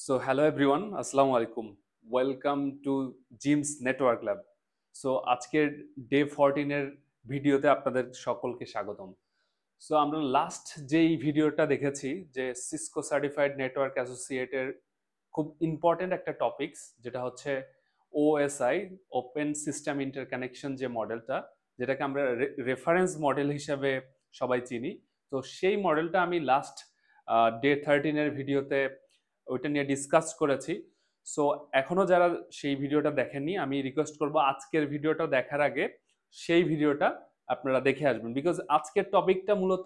So hello everyone, আসসালামু আলাইকুম। Welcome to gems network lab. So আজকের ডে 14 এর ভিডিওতে আপনাদের সকলকে স্বাগতম। সো আমরা লাস্ট যেই ভিডিওটা দেখেছি যে সিসকো সার্টিফাইড নেটওয়ার্ক অ্যাসোসিয়েটের খুব ইম্পর্টেন্ট একটা টপিকস যেটা হচ্ছে ওএসআই, ওপেন সিস্টেম ইন্টারকানেকশন যে মডেলটা, যেটাকে আমরা রেফারেন্স মডেল হিসেবে সবাই চিনি। তো সেই মডেলটা আমি লাস্ট ডে 13 এর ভিডিওতে ওইটা নিয়ে ডিসকাস করেছি। সো এখনো যারা সেই ভিডিওটা দেখেননি, আমি রিকোয়েস্ট করব আজকের ভিডিওটা দেখার আগে সেই ভিডিওটা আপনারা দেখে আসবেন, বিকজ আজকের টপিকটা মূলত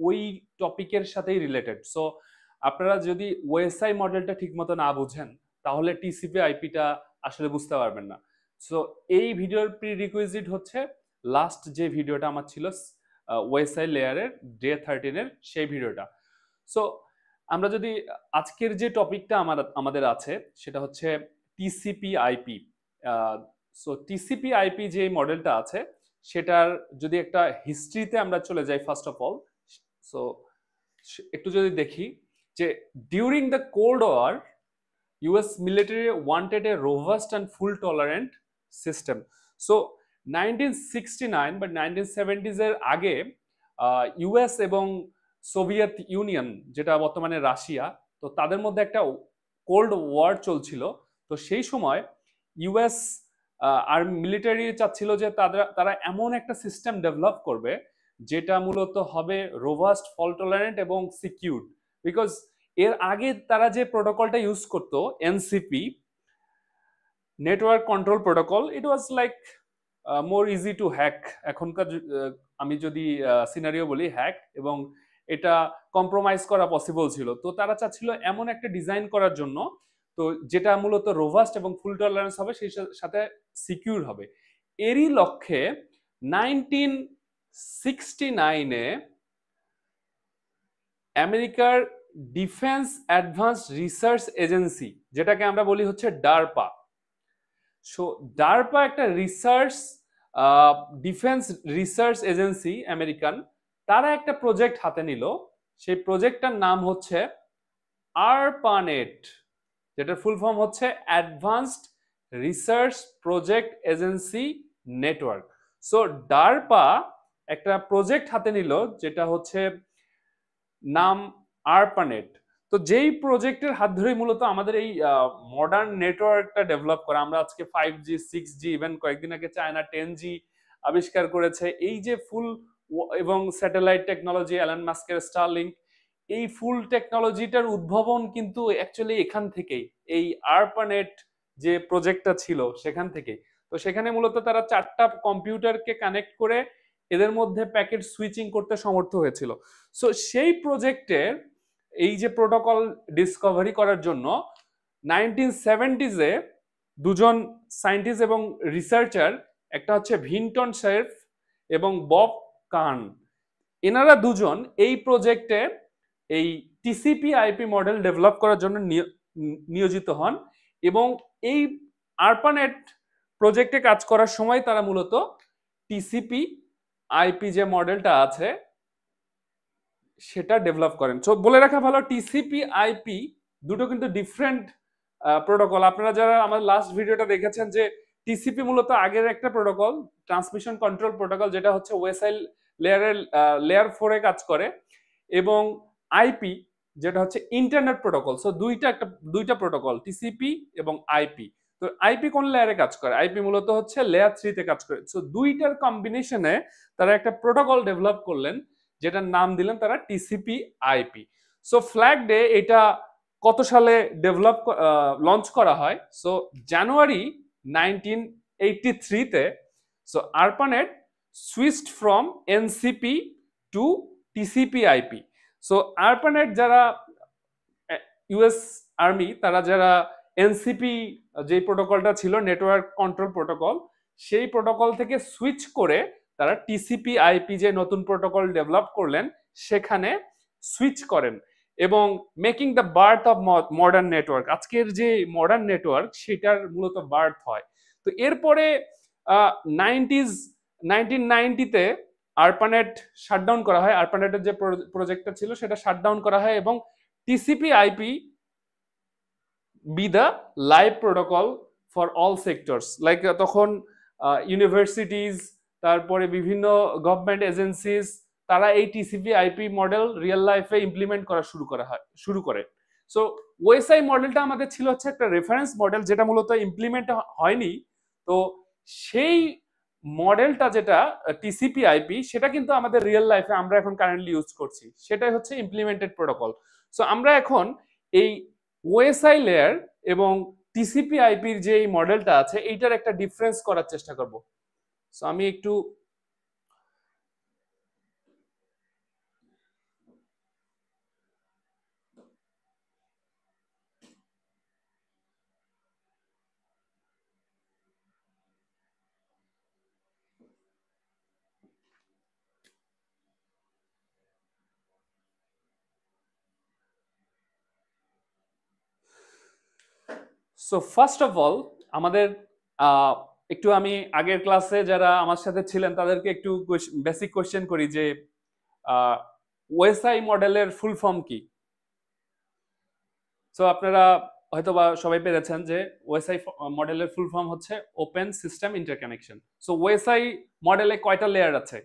ওই টপিকের সাথেই রিলেটেড। সো আপনারা যদি ওএসআই মডেলটা ঠিক মতো না বুঝেন তাহলে টিসিপি আইপিটা আসলে বুঝতে পারবেন না। সো এই ভিডিওর প্রি রিকুইজিট হচ্ছে লাস্ট যে ভিডিওটা আমার ছিল ওএসআই লেয়ারের ডে 13 এর সেই ভিডিওটা। সো আমরা যদি আজকের যে টপিকটা আমাদের আছে সেটা হচ্ছে TCP IP. So TCP IP যে মডেলটা আছে সেটার যদি একটা হিস্ট্রিতে আমরা চলে যাই ফার্স্ট অফ অল। সো একটু যদি দেখি যে during the cold war US military wanted a robust and full tolerant system. So 1969 বা 1970s এর আগে ইউএস এবং সোভিয়েত ইউনিয়ন, যেটা বর্তমানে রাশিয়া, তো তাদের মধ্যে একটা কোল্ড ওয়ার চলছিল। তো সেই সময় ইউএস আর মিলিটারি চাচ্ছিল যে তারা এমন একটা সিস্টেম ডেভেলপ করবে যেটা মূলত হবে রোবাস্ট, ফল্ট টলারেন্ট এবং সিকিউরড। বিকজ এর আগে তারা যে প্রোটোকলটা ইউজ করতো, NCP, network control protocol, it was like more easy to hack. এখনকার আমি যদি সিনারিও বলি, হ্যাক, এবং এটা কম্প্রোমাইজ করা পসিবল ছিল। তো তারা চাচ্ছিল এমন একটা ডিজাইন করার জন্য তো যেটা মূলত রোবাস্ট এবং ফুল টলারেন্স হবে, সেই সাথে সিকিউর হবে। এরই লক্ষ্যে 1969-এ আমেরিকার ডিফেন্স অ্যাডভান্স রিসার্চ এজেন্সি, যেটাকে আমরা বলি হচ্ছে ডারপা। সো ডারপা একটা research defence research agency American, তারা একটা প্রজেক্ট হাতে নিল। সেই প্রজেক্টটার নাম হচ্ছে আরপানেট, যেটার ফুল ফর্ম হচ্ছে advanced research project agency network. So DARPA একটা প্রজেক্ট হাতে নিল যেটা হচ্ছে নাম আরপানেট। তো যেই প্রজেক্টের হাত ধরেই মূলত আমাদের এই মডার্ন নেটওয়ার্কটা ডেভেলপ করা। আমরা আজকে 5G, 6G, ইভেন কয়েকদিন আগে চায়না 10G আবিষ্কার করেছে। এই যে ফুল এবং স্যাটেলাইট টেকনোলজি, অ্যালন মাস্কের স্টারলিংক, এই ফুল টেকনোলজিটার উদ্ভাবন কিন্তু অ্যাকচুয়ালি এখান থেকেই, এই আরপানেট যে প্রজেক্টটা ছিল সেখান থেকেই। তো সেখানে মূলত তারা 4টা কম্পিউটারকে কানেক্ট করে এদের মধ্যে প্যাকেট সুইচিং করতে সমর্থ হয়েছিল। সো সেই প্রজেক্টের এই যে প্রোটোকল ডিসকভারি করার জন্য 1970s-এ দুজন সায়েন্টিস্ট এবং রিসার্চার, একটা হচ্ছে ভিনটন শেরফ এবং বব কার্ন, এনারা দুজন এই প্রজেক্টে এই টিসিপি আইপি মডেল ডেভেলপ করার জন্য নিয়োজিত হন। এবং এই আরপানেট প্রজেক্টে কাজ করার সময় তারা মূলত টিসিপি আইপি যে মডেলটা আছে সেটা ডেভেলপ করেন। সো বলে রাখা ভালো, টিসিপি আইপি দুটো কিন্তু ডিফারেন্ট প্রোটোকল। আপনারা যারা আমার লাস্ট ভিডিওটা দেখেছেন, যে টিসিপি মূলত আগের একটা প্রোটোকল, ট্রান্সমিশন কন্ট্রোল প্রোটোকল, যেটা হচ্ছে ওএসআই লেয়ারের লেয়ার 4-এ কাজ করে, এবং আইপি যেটা হচ্ছে ইন্টারনেট প্রোটোকল। সো দুইটা প্রোটোকল, টিসিপি এবং আইপি। তো আইপি কোন লেয়ারে কাজ করে? আইপি মূলত হচ্ছে লেয়ার 3-তে কাজ করে। সো দুইটার কম্বিনেশনে তারা একটা প্রোটোকল ডেভেলপ করলেন যেটার নাম দিলেন তারা TCP IP. So flag day এটা কত সালে লঞ্চ করা হয়? সো জানুয়ারি 1983-তে। So ARPANET switched from NCP to TCP IP. So ARPANET যারা ইউএস আর্মি, তারা যারা এনসিপি যে প্রোটোকলটা ছিল, নেটওয়ার্ক কন্ট্রোল প্রোটোকল, সেই প্রোটোকল থেকে সুইচ করে তারা টিসিপি আইপি যে নতুন প্রোটোকল ডেভেলপ করলেন সেখানে সুইচ করেন, এবং making the birth of modern network. আজকের যে মডার্ন নেটওয়ার্ক সেটার মূলত বার্থ হয়। তো এরপরে 1990-তে আরপানেট শাটডাউন করা হয়। আরপানেটের যে প্রজেক্টটা ছিল সেটা শাটডাউন করা হয়, এবং TCP IP be the live protocol for all sectors, like তখন ইউনিভার্সিটিজ, তারপরে বিভিন্ন গভর্নমেন্ট এজেন্সিজ, তারা এই টিসিপি আইপি মডেল রিয়েল লাইফে ইমপ্লিমেন্ট করা শুরু করে। সো ওএসআই মডেলটা আমাদের ছিল হচ্ছে একটা রেফারেন্স মডেল, যেটা মূলত ইমপ্লিমেন্ট হয়নি। তো সেই মডেলটা যেটা টিসিপি আইপি, সেটা কিন্তু আমাদের রিয়েল লাইফে আমরা এখন কারেন্টলি ইউজ করছি, সেটাই হচ্ছে ইমপ্লিমেন্টেড প্রোটোকল। সো আমরা এখন এই ওএসআই লেয়ার এবং টিসিপি আইপির যে এই মডেলটা আছে, এইটার একটা ডিফারেন্স করার চেষ্টা করব। সো আমি একটু সো ফার্স্ট অফ অল আমাদের একটু আমি আগের ক্লাসে যারা আমার সাথে ছিলেন তাদেরকে একটু বেসিক কোশ্চেন করি যে ওএসআই মডেলের ফুল ফর্ম কি। সো আপনারা হয়তোবা সবাই পেরেছেন যে ওএসআই মডেলের ফুল ফর্ম হচ্ছে open system interconnection. So OSI মডেলে কয়টা লেয়ার আছে?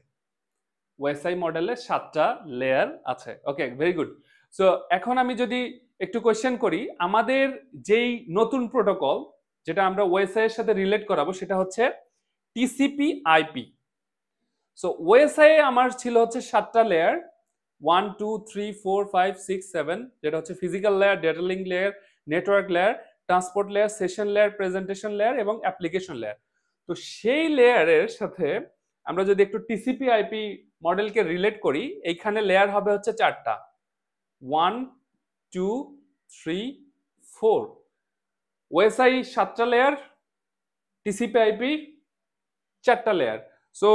ওএসআই মডেলে 7টা লেয়ার আছে। ওকে, ভেরি গুড। সো এখন আমি যদি একটু কোশ্চেন করি, আমাদের যেই নতুন প্রোটোকল যেটা আমরা ওএসআই এর সাথে রিলেট করাবো, সেটা হচ্ছে টিসিপি আইপি। সো ওএসআই আমার ছিল হচ্ছে 7টা লেয়ার, 1 2 3 4 5 6 7, যেটা হচ্ছে physical layer, data link layer, network layer, transport layer, session layer, presentation layer এবং অ্যাপ্লিকেশন লেয়ার। তো সেই লেয়ারের সাথে আমরা যদি একটু টিসিপি আইপি মডেলকে রিলেট করি, এইখানে লেয়ার হবে হচ্ছে 4টা, 1 2 3 4। ওএসআই 7টা লেয়ার, টিসিপি আইপি 4টা লেয়ার। সো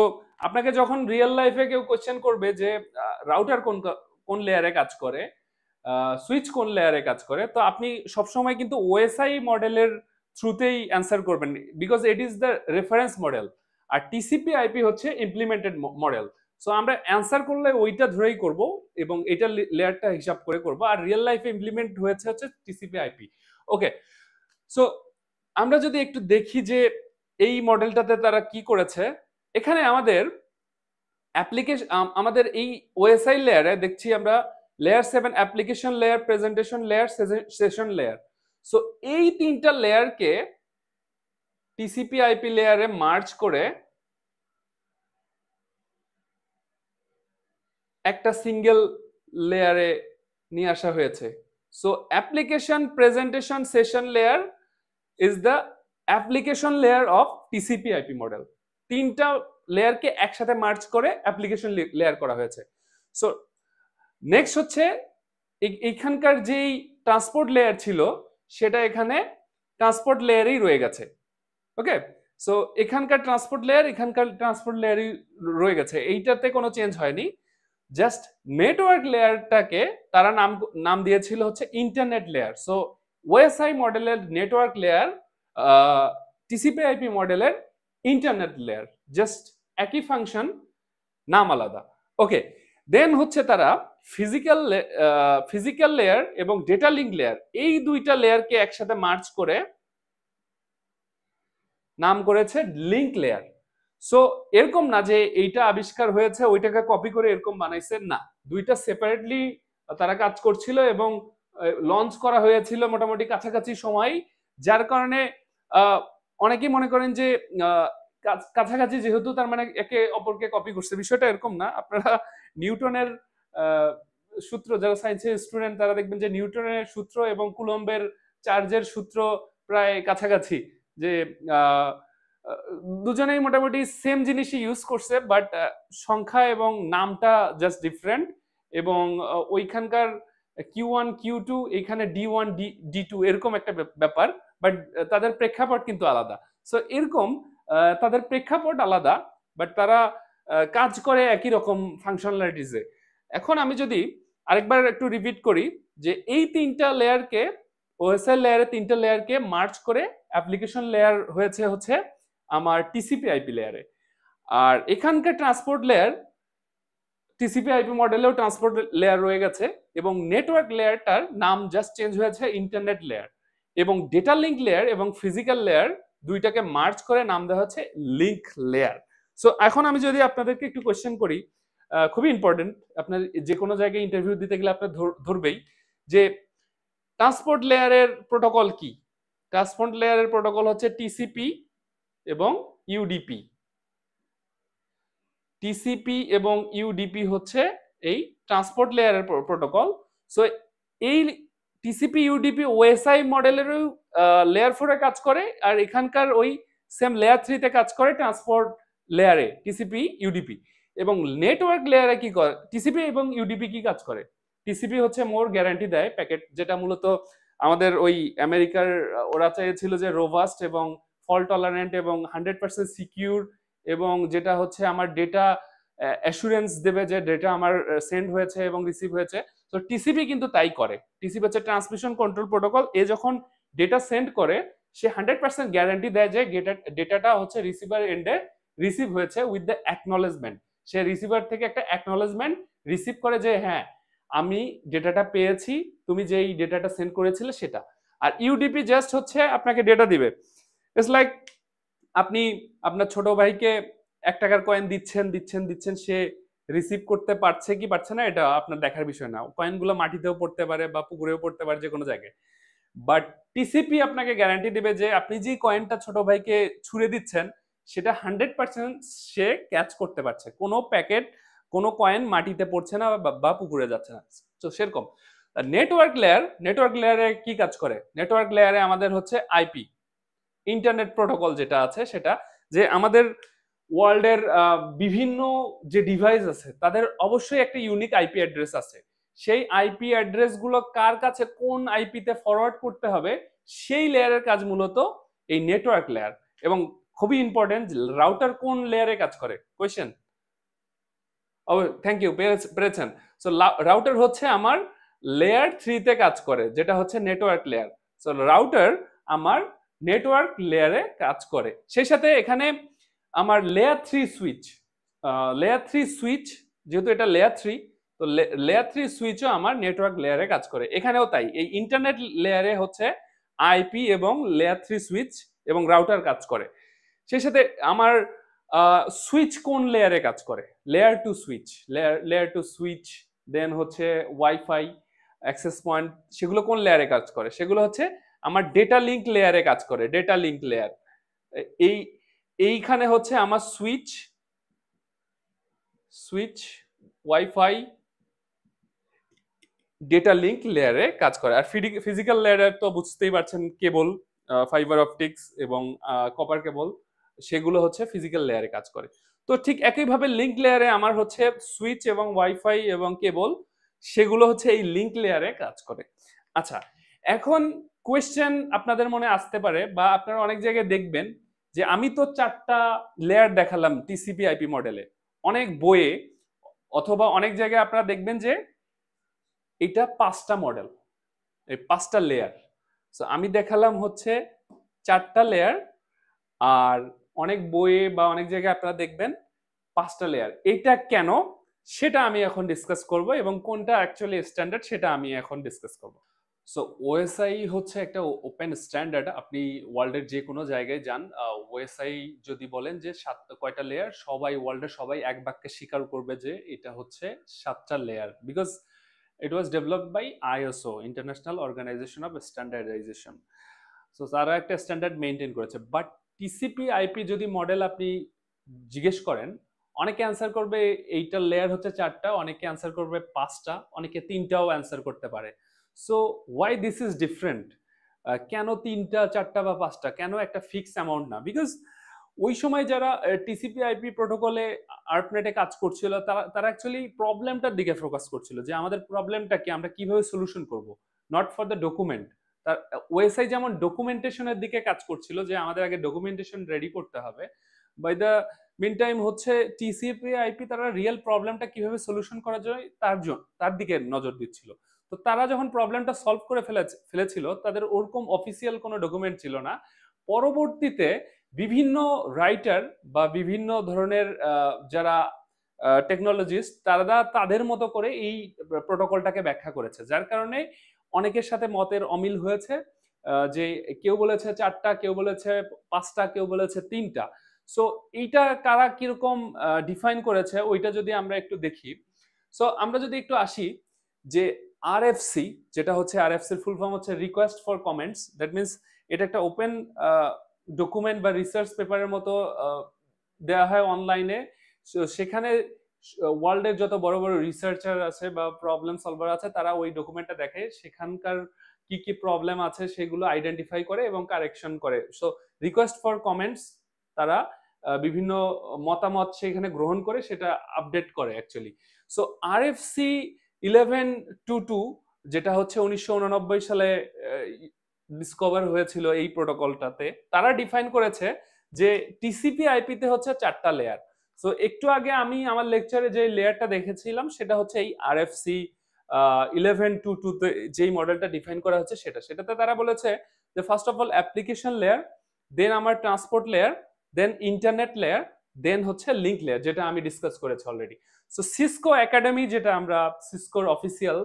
আপনাকে যখন রিয়েল লাইফে কেউ কোশ্চেন করবে যে রাউটার কোন লেয়ারে কাজ করে, সুইচ কোন লেয়ারে কাজ করে, তো আপনি সবসময় কিন্তু ওএসআই মডেলের থ্রুতেই অ্যান্সার করবেন, because it is the reference model. আর টিসিপি আইপি হচ্ছে ইমপ্লিমেন্টেড মডেল। সো আমরা অ্যান্সার করলে ওইটা ধরেই করব এবং এটা লেয়ারটা হিসাব করে করব। আর রিয়েল লাইফে ইমপ্লিমেন্ট হয়েছে হচ্ছে টিসিপি আইপি। ওকে, সো আমরা যদি একটু দেখি যে এই মডেলটাতে তারা কি করেছে, এখানে আমাদের অ্যাপ্লিকেশন, আমাদের এই ওএসআই লেয়ারে দেখছি আমরা layer 7 application layer, presentation layer, session layer. So এই 3টা লেয়ারকে টিসিপি আইপি লেয়ারে মার্জ করে একটা সিঙ্গেল লেয়ারে নিয়ে আসা হয়েছে। So application, presentation, session layer is the application layer of TCP IP model. 3টা লেয়ারকে একসাথে মার্জ করে অ্যাপ্লিকেশন লেয়ার করা হয়েছে। সো নেক্সট হচ্ছে এইখানকার যেই ট্রান্সপোর্ট লেয়ার ছিল, সেটা এখানে ট্রান্সপোর্ট লেয়ারই রয়ে গেছে। ওকে, সো এখানকার ট্রান্সপোর্ট লেয়ার, এখানকার ট্রান্সপোর্ট লেয়ারই রয়ে গেছে, এইটাতে কোনো চেঞ্জ হয়নি। জাস্ট নেটওয়ার্ক লেয়ারটাকে তারা নাম দিয়েছিল হচ্ছে ইন্টারনেট লেয়ার। সো ওএসআই মডেলের নেটওয়ার্ক লেয়ার, টিসিপি আইপি মডেলের ইন্টারনেট লেয়ার, জাস্ট একই ফাংশন, নাম আলাদা। ওকে, দেন হচ্ছে তারা ফিজিক্যাল লেয়ার এবং ডেটা লিঙ্ক লেয়ার, এই 2টা লেয়ারকে একসাথে মার্জ করে নাম করেছে লিঙ্ক লেয়ার। সো এরকম না যে এইটা আবিষ্কার হয়েছে ওইটাকে কপি করে এরকম বানাইছে, না, 2টা সেপারেটলি তারা কাজ করছিল এবং লঞ্চ করা হয়েছিল মোটামুটি কাছাকাছি সময়, যার কারণে অনেকেই মনে করেন যে কাছাকাছি যেহেতু তার মানে একে অপরকে কপি করছে। বিষয়টা এরকম না। আপনারা নিউটনের সূত্র, যারা সায়েন্সের স্টুডেন্ট তারা দেখবেন যে নিউটনের সূত্র এবং কুলম্বের চার্জের সূত্র প্রায় কাছাকাছি, যে দুজনেই মোটামুটি সেম জিনিসই ইউজ করছে, বাট সংখ্যা এবং নামটা জাস্ট ডিফারেন্ট। এবং ওইখানকার Q1 Q2, এখানে D1 D2 এরকম একটা ব্যাপার, বাট তাদের প্রেক্ষাপট কিন্তু আলাদা। সো এরকম তাদের প্রেক্ষাপট আলাদা, বাট তারা কাজ করে একই রকম ফাংশনালিটিসে। এখন আমি যদি আরেকবার একটু রিপিট করি যে এই 3টা লেয়ারকে, ওএসআই লেয়ারে 3টা লেয়ারকে মার্জ করে অ্যাপ্লিকেশন লেয়ার হয়েছে হচ্ছে আমার টিসিপি আইপি লেয়ারে। আর এখানকার ট্রান্সপোর্ট লেয়ার, টিসিপি আইপি মডেলেও ট্রান্সপোর্ট লেয়ার রয়ে গেছে এবং নেটওয়ার্ক লেয়ারটার নাম জাস্ট চেঞ্জ হয়েছে ইন্টারনেট লেয়ার। এবং ডেটা লিঙ্ক লেয়ার এবং ফিজিক্যাল লেয়ার দুইটাকে মার্জ করে নাম দেওয়া হচ্ছে লিঙ্ক লেয়ার। সো এখন আমি যদি আপনাদেরকে একটু কোয়েশ্চেন করি, খুবই ইম্পর্টেন্ট, আপনার যে কোনো জায়গায় ইন্টারভিউ দিতে গেলে আপনার ধরবেই যে ট্রান্সপোর্ট লেয়ারের প্রোটোকল কি। ট্রান্সপোর্ট লেয়ারের প্রোটোকল হচ্ছে টিসিপি এবং ইউডিপি। টিসিপি এবং ইউডিপি হচ্ছে এই ট্রান্সপোর্ট লেয়ারের প্রোটোকল। সো এই টিসিপি ইউডিপি ওএসআই মডেলেরও লেয়ার 4 এ কাজ করে, আর এখানকার ওই সেম লেয়ার 3 তে কাজ করে ট্রান্সপোর্ট লেয়ারে টিসিপি ইউডিপি। এবং নেটওয়ার্ক লেয়ারে কি করে টিসিপি এবং ইউডিপি কি কাজ করে? টিসিপি হচ্ছে মোর গ্যারান্টি দেয় প্যাকেট, যেটা মূলত আমাদের ওই আমেরিকার ওরা চেয়েছিল যে রোবাস্ট এবং ফল্ট টলারেন্ট এবং 100% সিকিউর, এবং যেটা হচ্ছে আমার ডেটা অ্যাসুরেন্স দেবে যে ডেটা আমার সেন্ড হয়েছে এবং রিসিভ হয়েছে। তো টিসিপি কিন্তু তাই করে। টিসিপি হচ্ছে ট্রান্সমিশন কন্ট্রোল প্রোটোকল। এ যখন ডেটা সেন্ড করে সে 100% গ্যারান্টি দেয় যে ডেটাটা হচ্ছে রিসিভার এন্ডে রিসিভ হয়েছে with the acknowledgement. Say receiver থেকে একটা অ্যাকনলেজমেন্ট রিসিভ করে যে হ্যাঁ আমি ডেটাটা পেয়েছি, তুমি যেই ডেটাটা সেন্ড করেছিলে সেটা। আর ইউডিপি জাস্ট হচ্ছে আপনাকে ডেটা দিবে। ইটস লাইক আপনি আপনার ছোট ভাইকে 1 টাকার কয়েন দিচ্ছেন, সে রিসিভ করতে পারছে কি পারছে না এটা আপনার দেখার বিষয় না। কয়েনগুলো মাটিতেও পড়তে পারে বা পুকুরেও পড়তে পারে, যে কোনো জায়গায়। বাট টিসিপি আপনাকে গ্যারান্টি দিবে যে আপনি যে কয়েনটা ছোট ভাইকে ছুড়ে দিচ্ছেন সেটা 100% সে ক্যাচ করতে পারছে, কোনো প্যাকেট কোনো কয়েন মাটিতে পড়ছে না বা পুকুরে যাচ্ছে না। তো সেরকম নেটওয়ার্ক লেয়ারে কি কাজ করে? নেটওয়ার্ক লেয়ারে আমাদের হচ্ছে আইপি ইন্টারনেট প্রোটোকল যেটা আছে সেটা, যে আমাদের ওয়ার্ল্ডের বিভিন্ন যে ডিভাইস আছে তাদের অবশ্যই একটা ইউনিক আইপি অ্যাড্রেস আছে। সেই আইপি অ্যাড্রেস গুলো কার কাছে কোন আইপিতে ফরওয়ার্ড করতে হবে সেই লেয়ারের কাজ মূলত এই নেটওয়ার্ক লেয়ার। এবং খুবই ইম্পর্টেন্ট, রাউটার কোন লেয়ারে কাজ করে? কোয়েশ্চেন। ও থ্যাংক ইউ, পেরেছেন। সো রাউটার হচ্ছে আমার লেয়ার 3 তে কাজ করে, যেটা হচ্ছে নেটওয়ার্ক লেয়ার। সো রাউটার আমার নেটওয়ার্ক লেয়ারে কাজ করে। সেই সাথে এখানে আমার লেয়ার 3 সুইচ, যেহেতু এটা লেয়ার 3, তো লেয়ার 3 সুইচও আমার নেটওয়ার্ক লেয়ারে কাজ করে। এখানেও তাই, এই ইন্টারনেট লেয়ারে হচ্ছে আইপি এবং লেয়ার 3 সুইচ এবং রাউটার কাজ করে। সেই সাথে আমার সুইচ কোন লেয়ারে কাজ করে? লেয়ার 2 সুইচ, লেয়ার 2 সুইচ, দেন হচ্ছে ওয়াইফাই অ্যাক্সেস পয়েন্ট, সেগুলো কোন লেয়ারে কাজ করে? সেগুলো হচ্ছে আমার ডেটা লিঙ্ক লেয়ারে কাজ করে। ডেটা লিঙ্ক লেয়ার এই এইখানে হচ্ছে আমার সুইচ ওয়াইফাই ডেটা লিঙ্ক লেয়ারে কাজ করে। আর ফিজিক্যাল লেয়ারে তো বুঝতেই পারছেন, কেবল, ফাইবার অপটিক্স এবং কপার কেবল, সেগুলো হচ্ছে ফিজিক্যাল লেয়ারে কাজ করে। তো ঠিক একইভাবে লিঙ্ক লেয়ারে আমার হচ্ছে সুইচ এবং ওয়াইফাই এবং কেবল, সেগুলো হচ্ছে এই লিঙ্ক লেয়ারে কাজ করে। আচ্ছা, এখন কোয়েশ্চেন আপনাদের মনে আসতে পারে বা আপনারা অনেক জায়গায় দেখবেন যে আমি তো 4টা লেয়ার দেখালাম টিসিপি আইপি মডেলে অনেক বইয়ে, অথবা অনেক জায়গায় আপনারা দেখবেন যে এটা 5টা মডেল, এই 5টা লেয়ার। সো আমি দেখালাম হচ্ছে 4টা লেয়ার, আর অনেক বইয়ে বা অনেক জায়গায় আপনারা দেখবেন 5টা লেয়ার। এটা কেন সেটা আমি এখন ডিসকাস করব, এবং কোনটা অ্যাকচুয়ালি স্ট্যান্ডার্ড সেটা আমি এখন ডিসকাস করব। সো ওএসআই হচ্ছে একটা ওপেন স্ট্যান্ডার্ড। আপনি ওয়ার্ল্ডের যে কোনো জায়গায় যান, ওএসআই যদি বলেন যে কয়টা লেয়ার, ওয়ার্ল্ডের সবাই এক বাক্যে স্বীকার করবে যে এটা হচ্ছে 7টা layer, because it was developed by ISO, International Organization of Standardization. So তারা একটা স্ট্যান্ডার্ড মেনটেন করেছে। বাট টিসিপি আইপি যদি মডেল আপনি জিজ্ঞেস করেন, অনেকে অ্যান্সার করবে এইটার লেয়ার হচ্ছে 4টা, অনেকে অ্যান্সার করবে 5টা, অনেকে 3টাও অ্যান্সার করতে পারে। So why this is different? কেন 3টা 4টা বা 5টা, কেন একটা ফিক্স অ্যামাউন্ট না? বিকজ ওই সময় যারা টিসিপি আইপি প্রোটোকলে আর্পনেটে কাজ করছিল তারা অ্যাকচুয়ালি প্রবলেমটার দিকে ফোকাস করছিল, যে আমাদের প্রবলেমটা কি, আমরা কিভাবে সলিউশন করব, নট ফর দ্য ডকুমেন্ট। তার ওএসআই যেমন ডকুমেন্টেশনের দিকে কাজ করছিল, যে আমাদের আগে ডকুমেন্টেশন রেডি করতে হবে, বাই দ্য মিন টাইম হচ্ছে টিসিপি আইপি তারা রিয়েল প্রবলেমটা কিভাবে সলিউশন করা যায় তার দিকে নজর দিচ্ছিল। তো তারা যখন প্রবলেমটা সলভ করে ফেলেছিল, তাদের ওরকম অফিসিয়াল কোনো ডকুমেন্ট ছিল না। পরবর্তীতে বিভিন্ন রাইটার বা বিভিন্ন ধরনের যারা টেকনোলজিস্ট, তারা তাদের মতো করে এই প্রোটোকলটাকে ব্যাখ্যা করেছে, যার কারণে অনেকের সাথে মতের অমিল হয়েছে। যে কেউ বলেছে 4টা, কেউ বলেছে 5টা, কেউ বলেছে 3টা। সো এইটা কারা কিরকম ডিফাইন করেছে ওইটা যদি আমরা একটু দেখি। সো আমরা যদি একটু আসি যে আরএফসি, যেটা হচ্ছে আরএফসির ফুল ফর্ম হচ্ছে request for comments. That means এটা একটা ওপেন ডকুমেন্ট বা রিসার্চ পেপারের মতো দেওয়া হয় অনলাইনে। সেখানে ওয়ার্ল্ডের যত বড় বড় রিসার্চার আছে বা প্রবলেম সলভার আছে তারা ওই ডকুমেন্টটা দেখে, সেখানকার কি কি প্রবলেম আছে সেগুলো আইডেন্টিফাই করে এবং কারেকশন করে। সো রিকোয়েস্ট ফর কমেন্টস, তারা বিভিন্ন মতামত সেখানে গ্রহণ করে সেটা আপডেট করে অ্যাকচুয়ালি। সো আরএফসি 1122, যেটা হচ্ছে 1989 সালে ডিসকভার হয়েছিল এই প্রোটোকলটাতে, তারা ডিফাইন করেছে যে টিসিপি আইপিতে হচ্ছে 4টা লেয়ার। সো একটু আগে আমি আমার লেকচারে যে লেয়ারটা দেখেছিলাম সেটা হচ্ছে এই আরএফসি 1122 তে যেই মডেলটা ডিফাইন করা হচ্ছে সেটাতে তারা বলেছে যে first of all application layer, then আমার transport layer, then internet layer, then হচ্ছে লিঙ্ক লেয়ার, যেটা আমি ডিসকাস করেছি অলরেডি। সো সিসকো একাডেমি, যেটা আমরা সিসকোর অফিসিয়াল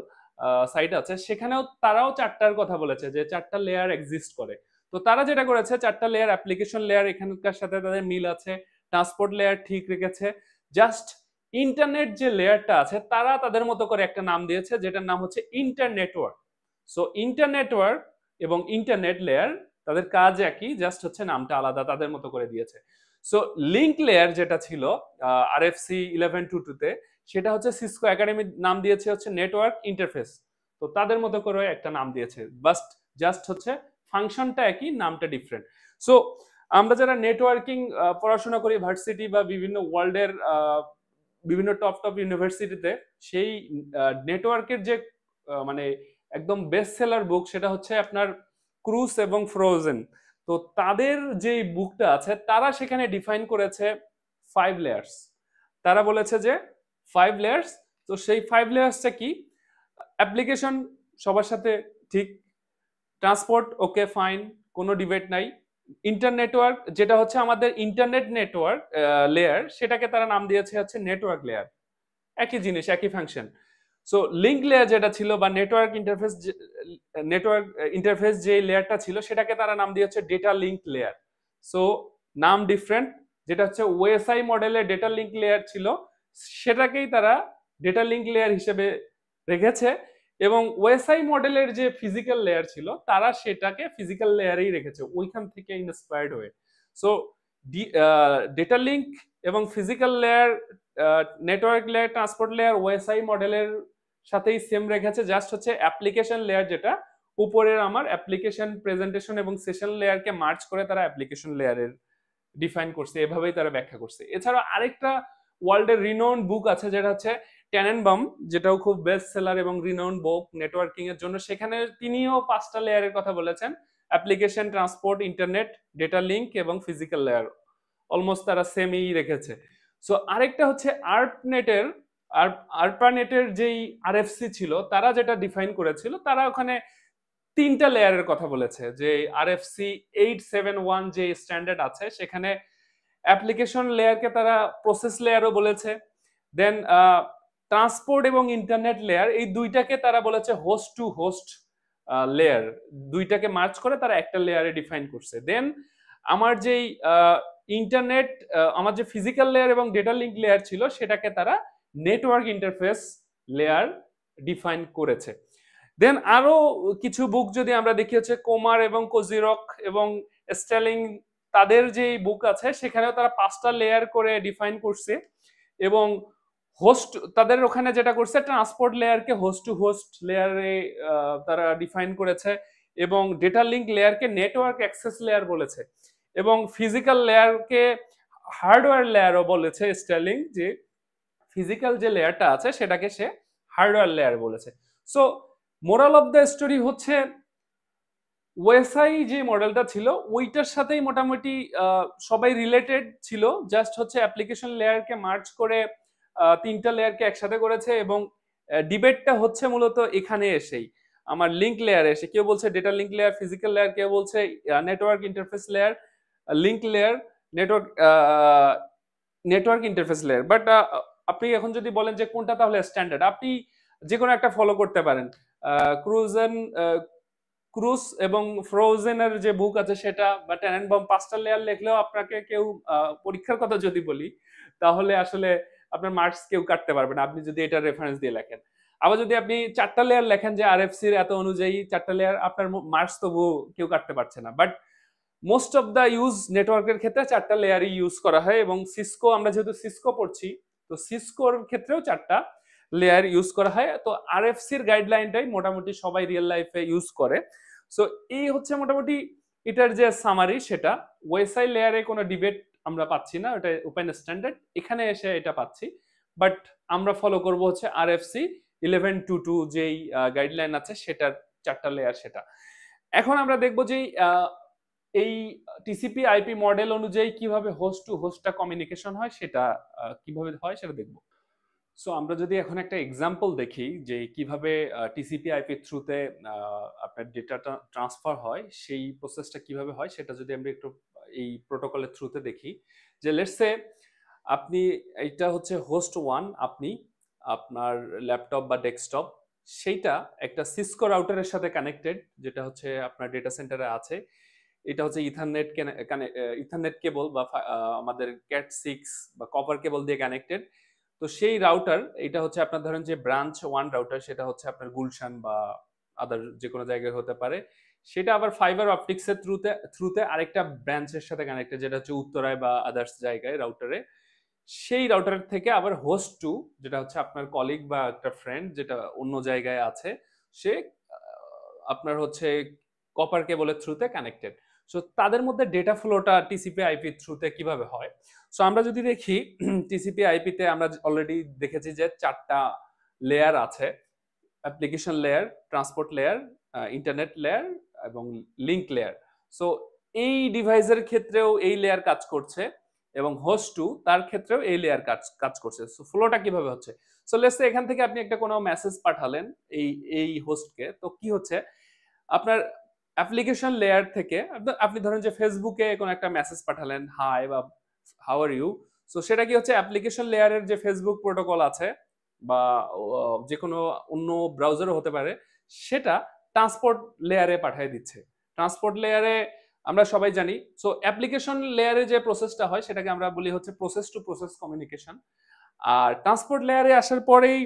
সাইট আছে, সেখানেও তারাও 4টার কথা বলেছে যে 4টা লেয়ার এক্সিস্ট করে। তো তারা যেটা করেছে 4টা লেয়ার, অ্যাপ্লিকেশন লেয়ার এখানকার সাথে তাদের মিল আছে, ট্রান্সপোর্ট লেয়ার ঠিক রেখেছে, জাস্ট ইন্টারনেট যে লেয়ারটা আছে তারা তাদের মতো করে একটা নাম দিয়েছে যেটার নাম হচ্ছে ইন্টারনেটওয়ার্ক। সো ইন্টারনেটওয়ার্ক এবং ইন্টারনেট লেয়ার তাদের কাজ একই, জাস্ট হচ্ছে নামটা আলাদা তাদের মতো করে দিয়েছে। সো লিঙ্ক লেয়ার যেটা ছিল আরএফসি 1122 তে, সেটা হচ্ছে সিসকো একাডেমি নাম দিয়েছে হচ্ছে নেটওয়ার্ক ইন্টারফেস। তো তাদের মতো করে একটা নাম দিয়েছে, জাস্ট হচ্ছে ফাংশনটা একই, নামটা ডিফারেন্ট। সো আমরা যারা নেটওয়ার্কিং পড়াশোনা করি ভার্সিটি বা বিভিন্ন ওয়ার্ল্ডের বিভিন্ন টপ টপ ইউনিভার্সিটিতে, সেই নেটওয়ার্কের যে মানে একদম বেস্ট সেলার বুক সেটা হচ্ছে আপনার ক্রুস এবং ফ্রোজেন। তো তাদের যে বুকটা আছে তারা সেখানে ডিফাইন করেছে 5 লেয়ার্স। তারা বলেছে যে 5 লেয়ার্স। তো সেই 5 লেয়ার্সটা কি? অ্যাপ্লিকেশন সবার সাথে ঠিক, ট্রান্সপোর্ট ওকে ফাইন, কোনো ডিবেট নাই। ইন্টারনেটওয়ার্ক, যেটা হচ্ছে আমাদের ইন্টারনেট নেটওয়ার্ক লেয়ার, সেটাকে তারা নাম দিয়েছে হচ্ছে নেটওয়ার্ক লেয়ার, একই জিনিস একই ফাংশন। সো লিঙ্ক লেয়ার যেটা ছিল বা নেটওয়ার্ক ইন্টারফেস যে লেয়ারটা ছিল সেটাকে তারা নাম দিয়েছে ডেটা লিঙ্ক লেয়ার। সো নাম ডিফারেন্ট, যেটা হচ্ছে ওএসআই মডেলের ডেটা লিঙ্ক লেয়ার ছিল সেটাকেই তারা ডেটা লিঙ্ক লেয়ার হিসেবে রেখেছে, এবং ওএসআই মডেলের যে ফিজিক্যাল লেয়ার ছিল তারা সেটাকে ফিজিক্যাল লেয়ারেই রেখেছে ওইখান থেকে ইন্সপায়ার্ড হয়ে। সো ডেটা লিঙ্ক এবং physical layer, network layer, transport layer OSI মডেলের সাথেই সেম রেখেছে, জাস্ট হচ্ছে অ্যাপ্লিকেশন লেয়ার যেটা উপরের আমার অ্যাপ্লিকেশন প্রেজেন্টেশন এবং সেশন লেয়ারকে মার্জ করে তারা অ্যাপ্লিকেশন লেয়ারের ডিফাইন করছে, এভাবেই তারা ব্যাখ্যা করছে। এছাড়া আরেকটা ওয়ার্ল্ডের রিনাউন্ড বুক আছে যেটা হচ্ছে ট্যানেনবাম, যেটাও খুব বেস্ট সেলার এবং রিনাউন্ড বুক নেটওয়ার্কিং এর জন্য। সেখানে তিনিও 5টা লেয়ারের কথা বলেছেন, application, transport, internet, data link এবং ফিজিক্যাল লেয়ার, অলমোস্ট তারা সেমই রেখেছে। সো আরেকটা হচ্ছে আরপানেটের যেই আরএফসি ছিল তারা যেটা ডিফাইন করেছিল, তারা ওখানে 3টা লেয়ারের কথা বলেছে, যে আরএফসি 871 যে স্ট্যান্ডার্ড আছে সেখানে অ্যাপ্লিকেশন লেয়ারকে তারা প্রসেস লেয়ারও বলেছে, দেন ট্রান্সপোর্ট এবং ইন্টারনেট লেয়ার এই দুইটাকে তারা বলেছে হোস্ট টু হোস্ট লেয়ার, দুইটাকে মার্চ করে তারা একটা লেয়ারে ডিফাইন করছে। দেন আমার যেই ইন্টারনেট, আমার যে ফিজিক্যাল লেয়ার এবং ডেটা লিঙ্ক লেয়ার ছিল সেটাকে তারা নেটওয়ার্ক ইন্টারফেস লেয়ার ডিফাইন করেছে। দেন আরো কিছু বুক যদি আমরা দেখি হচ্ছে কোমার এবং কোজিরক এবং স্টেলিং, তাদের যে বুক আছে সেখানেও তারা 5টা লেয়ার করে ডিফাইন করছে, এবং হোস্ট তাদের ওখানে যেটা করছে ট্রান্সপোর্ট লেয়ারকে হোস্ট টু হোস্ট লেয়ারে তারা ডিফাইন করেছে, এবং ডেটা লিঙ্ক লেয়ারকে নেটওয়ার্ক অ্যাক্সেস লেয়ার বলেছে, এবং ফিজিক্যাল লেয়ারকে হার্ডওয়্যার লেয়ারও বলেছে স্টেলিং, যে ফিজিক্যাল যে লেয়ারটা আছে সেটাকে সে হার্ডওয়্যার লেয়ার বলেছে। So moral of the story হচ্ছে ওএসআই যে মডেলটা ছিল ওইটার সাথেই মোটামুটি সবাই রিলেটেড ছিল, জাস্ট হচ্ছে অ্যাপ্লিকেশন লেয়ারকে মার্জ করে 3টা লেয়ারকে একসাথে করেছে, এবং ডিবেটটা হচ্ছে মূলত এখানে এসেই আমার লিঙ্ক লেয়ারে এসে, কেউ বলছে data link layer physical layer, কেউ বলছে network interface layer link layer, network interface layer. But আপনি এখন যদি বলেন যে কোনটা তাহলে স্ট্যান্ডার্ড, আপনি যে কোনো একটা ফলো করতে পারেন। ক্রুজ এবং ফ্রোজেনের যে বুক আছে সেটা, বা টেনেনবাম 5টা লেয়ার লিখলেও আপনাকে কেউ পরীক্ষার কথা যদি বলি তাহলে আসলে আপনার মার্কস কেউ কাটতে পারবে না আপনি যদি এটা রেফারেন্স দিয়ে লেখেন। আবার যদি আপনি 4টা লেয়ার লেখেন যে আরএফসির এত অনুযায়ী 4টা লেয়ার, আপনার মার্কস তবু কেউ কাটতে পারছে না। But most of the use নেটওয়ার্কের ক্ষেত্রে 4টা লেয়ারই ইউজ করা হয়, এবং সিসকো, আমরা যেহেতু সিসকো পড়ছি তো সিসকোর ক্ষেত্রেও 4টা লেয়ার ইউজ করা হয়। তো আরএফসির গাইডলাইনটাই মোটামুটি সবাই রিয়েল লাইফে ইউজ করে। সো এই হচ্ছে মোটামুটি এটার যে সামারি, সেটা ওয়েসাই লেয়ারে কোনো ডিবেট আমরা পাচ্ছি না, এটা ওপেন স্ট্যান্ডার্ড, এখানে এসে এটা পাচ্ছি। বাট আমরা ফলো করব হচ্ছে আরএফসি 1122 যেই গাইডলাইন আছে সেটার 4টা লেয়ার সেটা। এখন আমরা দেখব যে এই টিসিপি আইপি মডেল অনুযায়ী কিভাবে হোস্ট টু হোস্টটা কমিউনিকেশন হয় সেটা কিভাবে হয় সেটা দেখব। সো আমরা যদি এখন একটা এক্সাম্পল দেখি যে কিভাবে টিসিপি আইপি থ্রুতে আপনার ডেটাটা ট্রান্সফার হয়, সেই প্রসেসটা কিভাবে হয় সেটা যদি আমরা একটু এই প্রোটোকলের থ্রুতে দেখি। যে লেটস সে আপনি, এইটা হচ্ছে হোস্ট 1, আপনি আপনার ল্যাপটপ বা ডেস্কটপ সেইটা একটা সিসকো রাউটারের সাথে কানেক্টেড, যেটা হচ্ছে আপনার ডেটা সেন্টারে আছে। এটা হচ্ছে ইথারনেট কেবল বা আমাদের ক্যাট6 বা কপার কেবল দিয়ে কানেক্টেড। তো সেই রাউটার, এটা হচ্ছে আপনার ধরেন যে ব্রাঞ্চ 1 রাউটার, সেটা হচ্ছে আপনার গুলশান বা আদার যে কোনো জায়গায় হতে পারে। সেটা আবার ফাইবার অপটিক্সের থ্রুতে আরেকটা ব্রাঞ্চের সাথে কানেক্টেড, যেটা হচ্ছে উত্তরায় বা আদার্স জায়গায় রাউটারে। সেই রাউটার থেকে আবার হোস্ট 2, যেটা হচ্ছে আপনার কলিগ বা একটা ফ্রেন্ড যেটা অন্য জায়গায় আছে, সে আপনার হচ্ছে কপার কেবলের থ্রুতে কানেক্টেড। সো তাদের মধ্যে ডেটা ফ্লোটা টিসিপি আইপি থ্রুতে কিভাবে হয়। সো আমরা যদি দেখি টিসিপি আইপিতে আমরা অলরেডি দেখেছি যে 4টা লেয়ার আছে, application layer, transport layer, internet layer এবং লিংক লেয়ার। সো এই ডিভাইসের ক্ষেত্রেও এই লেয়ার কাজ করছে, এবং হোস্ট 2 তার ক্ষেত্রেও এই লেয়ার কাজ করছে। সো ফ্লোটা কিভাবে হচ্ছে। সো লেটস সে এখান থেকে আপনি একটা কোনো মেসেজ পাঠালেন এই হোস্টকে, তো কি হচ্ছে, আপনার অ্যাপ্লিকেশন লেয়ার থেকে আপনি ধরেন যে ফেসবুকে কোনো একটা মেসেজ পাঠালেন, হাই বা হাউ আর ইউ। সো সেটা কি হচ্ছে, অ্যাপ্লিকেশন লেয়ারের যে ফেসবুক প্রোটোকল আছে বা যে কোনো অন্য ব্রাউজারও হতে পারে, সেটা ট্রান্সপোর্ট লেয়ারে পাঠিয়ে দিচ্ছে। ট্রান্সপোর্ট লেয়ারে আমরা সবাই জানি, সো অ্যাপ্লিকেশন লেয়ারে যে প্রসেসটা হয় সেটাকে আমরা বলি হচ্ছে প্রসেস টু প্রসেস কমিউনিকেশন। আর ট্রান্সপোর্ট লেয়ারে আসার পরেই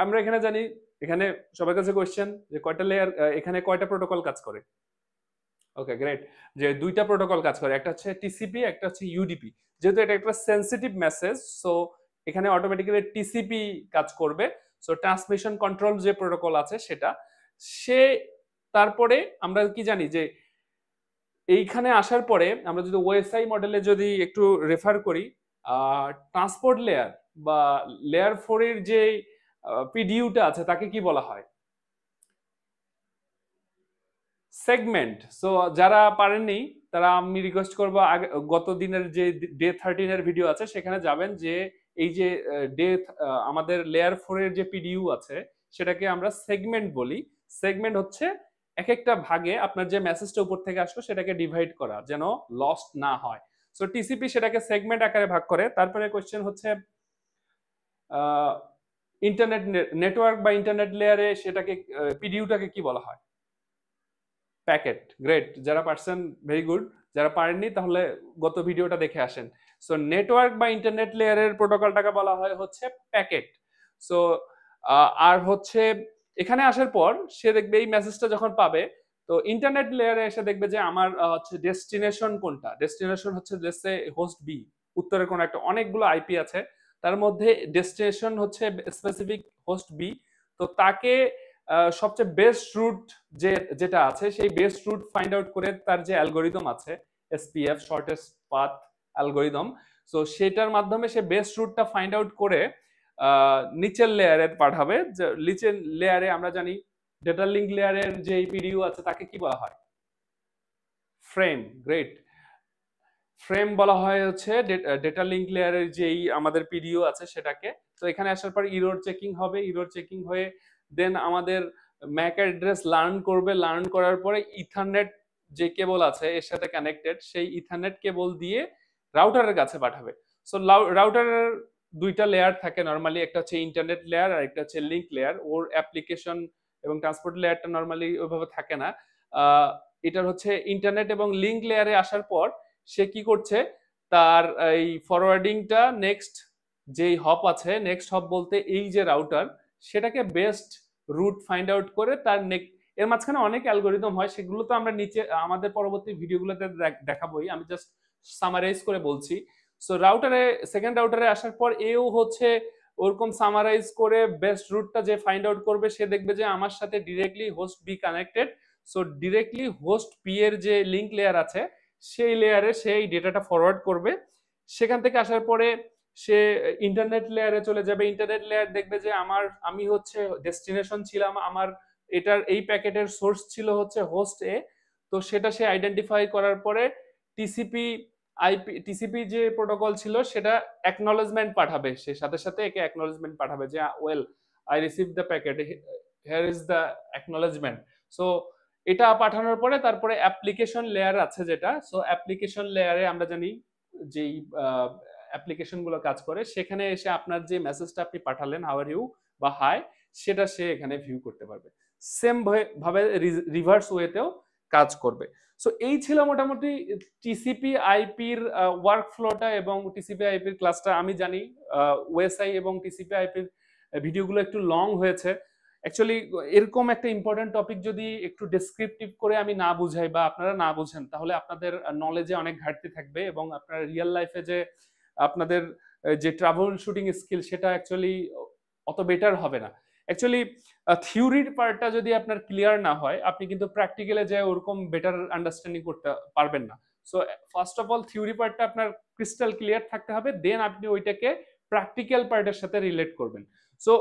আমরা এখানে জানি, এখানে সবার কাছে কোয়েশ্চেন যে কয়টা লেয়ার, এখানে কয়টা প্রোটোকল কাজ করে। ওকে গ্রেট, যে 2টা প্রোটোকল কাজ করে, একটা হচ্ছে টিসিপি, একটা হচ্ছে ইউডিপি। যেহেতু এটা একটা সেনসিটিভ মেসেজ, সো এখানে অটোমেটিক্যালি টিসিপি কাজ করবে। সো ট্রান্সমিশন কন্ট্রোল যে প্রোটোকল আছে সেটা, সে তারপরে আমরা কি জানি যে এইখানে আসার পরে আমরা যদি ওএসআই মডেলে যদি একটু রেফার করি, ট্রান্সপোর্ট লেয়ার বা লেয়ার 4 এর যে পিডিইউটা আছে তাকে কি বলা হয়, সেগমেন্ট। সো যারা পারেননি তারা আমি রিকোয়েস্ট করবো গত দিনের যে ডে 13 এর ভিডিও আছে সেখানে যাবেন, যে এই যে ডে আমাদের লেয়ার 4 এর যে পিডিইউ আছে সেটাকে আমরা সেগমেন্ট বলি। সেগমেন্ট হচ্ছে এক একটা ভাগে আপনার যে মেসেজটা উপর থেকে আসলো সেটাকে ডিভাইড করা, যেন লস্ট না হয়। সো টিসিপি সেটাকে সেগমেন্ট আকারে ভাগ করে। তারপরে কোশ্চেন হচ্ছে ইন্টারনেট নেটওয়ার্ক বা ইন্টারনেট লেয়ারে সেটাকে পিডিইউটাকে কি বলা হয়, প্যাকেট। গ্রেট, যারা পারছেন ভেরি গুড, যারা পারেননি তাহলে গত ভিডিওটা দেখে আসেন। সো নেটওয়ার্ক বা ইন্টারনেট লেয়ারের প্রোটোকলটাকে বলা হয় হচ্ছে প্যাকেট। সো আর হচ্ছে এখানে আসার পর সে দেখবে এই মেসেজটা যখন পাবে, তো ইন্টারনেট লেয়ারে এসে দেখবে যে আমার হচ্ছে ডেস্টিনেশন কোনটা, ডেস্টিনেশন হচ্ছে দেশে হোস্ট বি, উত্তরের কোন একটা, অনেকগুলো আইপি আছে তার মধ্যে ডেস্টিনেশন হচ্ছে স্পেসিফিক হোস্ট বি। তো তাকে সবচেয়ে বেস্ট রুট যেটা আছে সেই বেস্ট রুট ফাইন্ড আউট করে তার যে অ্যালগোরিদম আছে, SPF shortest path algorithm, so সেটার মাধ্যমে সে বেস্ট রুটটা ফাইন্ড আউট করে নিচের লেয়ারে পাঠাবে। নিচের লেয়ারে আমরা জানি ডেটা লিঙ্ক লেয়ারের যে পিডিইউ আছে তাকে কি বলা হয়, ফ্রেম। গ্রেট, ফ্রেম বলা হয় হচ্ছে ডেটা লিঙ্ক লেয়ারের যেই আমাদের পিডিইউ আছে সেটাকে। তো এখানে আসার পর ইরর চেকিং হবে, ইরর চেকিং হয়ে দেন আমাদের ম্যাক অ্যাড্রেস লার্ন করবে, লার্ন করার পরে ইথারনেট যে কেবল আছে এর সাথে কানেক্টেড, সেই ইথারনেট কেবল দিয়ে রাউটারের কাছে পাঠাবে। সো রাউটারের 2টা লেয়ার থাকে নরমালি, একটা হচ্ছে ইন্টারনেট লেয়ার আর একটা হচ্ছে লিঙ্ক লেয়ার। ওর অ্যাপ্লিকেশন এবং ট্রান্সপোর্ট লেয়ারটা নরমালি ওইভাবে থাকে না। এটার হচ্ছে ইন্টারনেট এবং লিঙ্ক লেয়ারে আসার পর সে কি করছে, তার এই ফরওয়ার্ডিংটা নেক্সট যেই হপ আছে, নেক্সট হপ বলতে এই যে রাউটার, সেটাকে বেস্ট রুট ফাইন্ড আউট করে তার এর মাঝখানে অনেক অ্যালগোরিদম হয়, সেগুলো তো আমরা নিচে আমাদের পরবর্তী ভিডিওগুলোতে দেখাবোই, আমি জাস্ট সামারাইজ করে বলছি। সো রাউটারে, সেকেন্ড রাউটারে আসার পর এও হচ্ছে ওরকম সামারাইজ করে বেস্ট রুটটা যে ফাইন্ড আউট করবে, সে দেখবে যে আমার সাথে directly host B connected. So directly host P এর যে লিঙ্ক লেয়ার আছে সেই লেয়ারে সেই ডেটাটা ফরওয়ার্ড করবে। সেখান থেকে আসার পরে সে ইন্টারনেট লেয়ারে চলে যাবে। ইন্টারনেট লেয়ার দেখবে যে আমি হচ্ছে ডেস্টিনেশন ছিলাম, আমার এটার এই প্যাকেটের সোর্স ছিল হচ্ছে হোস্ট এ। তো সেটা সে আইডেন্টিফাই করার পরে টিসিপি যে প্রোটোকল ছিল সেটা অ্যাকনলেজমেন্ট পাঠাবে, সে সাথে সাথে একে অ্যাকনলেজমেন্ট পাঠাবে যে well I receive the packet, here is the acknowledgement. So এটা পাঠানোর পরে তারপরে অ্যাপ্লিকেশন লেয়ার আছে যেটা, সো অ্যাপ্লিকেশন লেয়ারে আমরা জানি যেই অ্যাপ্লিকেশন গুলো কাজ করে, সেখানে এসে আপনার যে মেসেজটা আপনি পাঠালেন হাউ আর ইউ বা হাই, সেটা সে এখানে ভিউ করতে পারবে। সেম ভাবে রিভার্স ওয়েতেও কাজ করবে। সো এই ছিল মোটামুটি টিসিপি আইপির ওয়ার্ক ফ্লোটা এবং টিসিপি আইপির ক্লাসটা। আমি জানি ওএসআই এবং টিসিপি আইপির ভিডিওগুলো একটু লং হয়েছে। অ্যাকচুয়ালি এরকম একটা ইম্পর্টেন্ট টপিক যদি একটু ডেসক্রিপটিভ করে আমি না বুঝাই বা আপনারা না বুঝেন, তাহলে আপনাদের নলেজে অনেক ঘাটতি থাকবে এবং আপনার রিয়েল লাইফে যে আপনাদের যে ট্রাভেল শুটিং স্কিল, সেটা অ্যাকচুয়ালি অত বেটার হবে না। অ্যাকচুয়ালি থিওরির পার্টটা যদি আপনার ক্লিয়ার না হয়, আপনি কিন্তু প্র্যাকটিক্যালে যে ওরকম বেটার আন্ডারস্ট্যান্ডিং করতে পারবেন না। So first of all theory পার্টটা আপনার ক্রিস্টাল ক্লিয়ার থাকতে হবে, দেন আপনি ওইটাকে প্র্যাকটিক্যাল পার্টের সাথে রিলেট করবেন। সো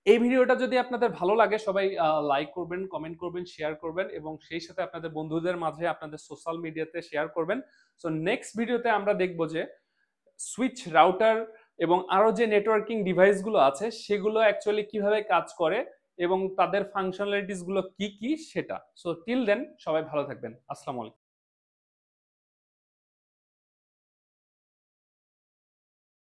এই ভিডিওটা যদি আপনাদের ভালো লাগে, সবাই লাইক করবেন, কমেন্ট করবেন, শেয়ার করবেন এবং সেই সাথে আপনাদের বন্ধুদের মাঝে আপনাদের সোশ্যাল মিডিয়াতে শেয়ার করবেন। সো নেক্সট ভিডিওতে আমরা দেখব যে সুইচ, রাউটার এবং আরো যে নেটওয়ার্কিং ডিভাইসগুলো আছে সেগুলো অ্যাকচুয়ালি কিভাবে কাজ করে এবং তাদের ফাংশনালিটিস গুলো কি কি সেটা। সো টিল দেন সবাই ভালো থাকবেন। আসসালামু আলাইকুম।